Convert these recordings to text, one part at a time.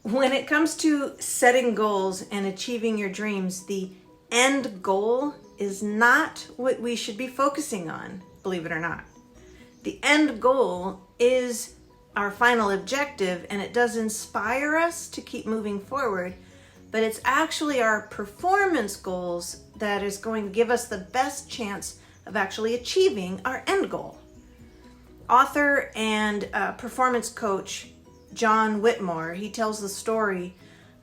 When it comes to setting goals and achieving your dreams, the end goal is not what we should be focusing on, believe it or not. The end goal is our final objective, and it does inspire us to keep moving forward, but it's actually our performance goals that is going to give us the best chance of actually achieving our end goal. Author and performance coach John Whitmore, he tells the story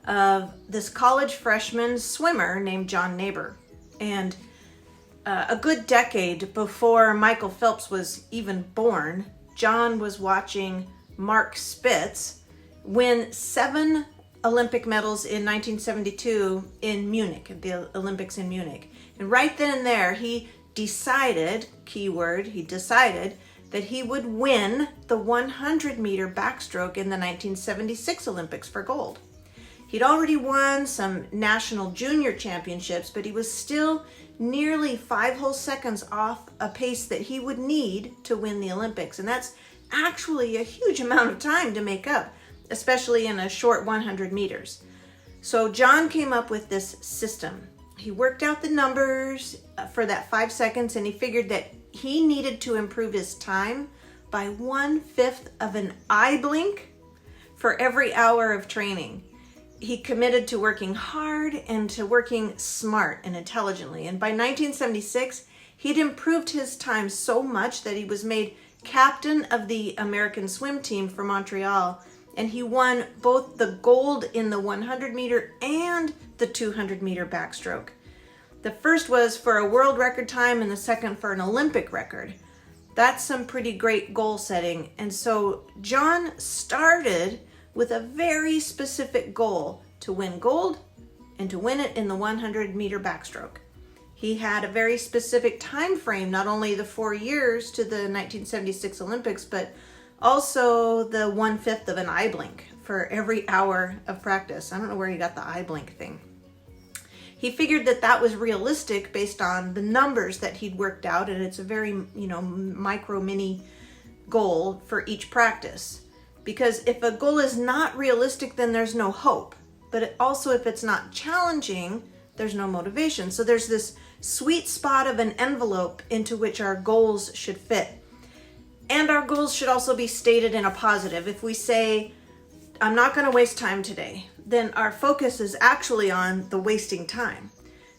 of this college freshman swimmer named John Nabor. And a good decade before Michael Phelps was even born, John was watching Mark Spitz win 7 Olympic medals in 1972 in Munich, at the Olympics in Munich. And right then and there, he decided, keyword, he decided that he would win the 100-meter backstroke in the 1976 Olympics for gold. He'd already won some national junior championships, but he was still nearly 5 whole seconds off a pace that he would need to win the Olympics. And that's actually a huge amount of time to make up, especially in a short 100 meters. So John came up with this system. He worked out the numbers for that 5 seconds, and he figured that he needed to improve his time by 1/5 of an eye blink for every hour of training. He committed to working hard and to working smart and intelligently. And by 1976, he'd improved his time so much that he was made captain of the American swim team for Montreal. And he won both the gold in the 100-meter and the 200-meter backstroke. The first was for a world record time and the second for an Olympic record. That's some pretty great goal setting. And so John started with a very specific goal to win gold and to win it in the 100-meter backstroke. He had a very specific time frame, not only the 4 years to the 1976 Olympics, but also the 1/5 of an eye blink for every hour of practice. I don't know where he got the eye blink thing. He figured that that was realistic based on the numbers that he'd worked out, and it's a very, micro mini goal for each practice. Because if a goal is not realistic, then there's no hope. But also, if it's not challenging, there's no motivation. So there's this sweet spot of an envelope into which our goals should fit. And our goals should also be stated in a positive. If we say, I'm not going to waste time today, then our focus is actually on the wasting time.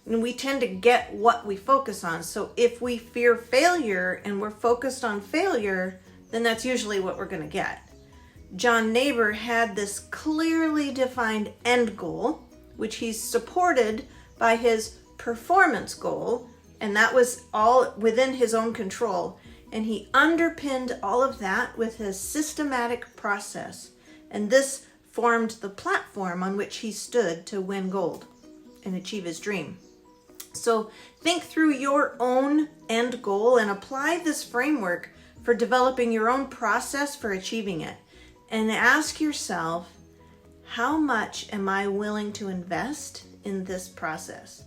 And we tend to get what we focus on. So if we fear failure and we're focused on failure, then that's usually what we're going to get. John Nabor had this clearly defined end goal, which he's supported by his performance goal, and that was all within his own control. And he underpinned all of that with his systematic process. And this formed the platform on which he stood to win gold and achieve his dream. So think through your own end goal and apply this framework for developing your own process for achieving it. And ask yourself, how much am I willing to invest in this process?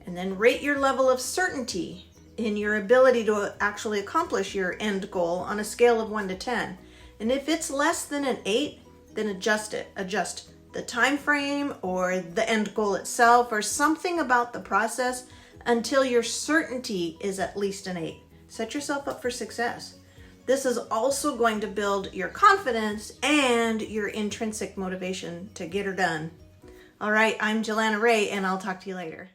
And then rate your level of certainty in your ability to actually accomplish your end goal on a scale of 1 to 10. And if it's less than an 8, then adjust it. Adjust the time frame or the end goal itself or something about the process until your certainty is at least an 8. Set yourself up for success. This is also going to build your confidence and your intrinsic motivation to get her done. All right, I'm Jelana Ray, and I'll talk to you later.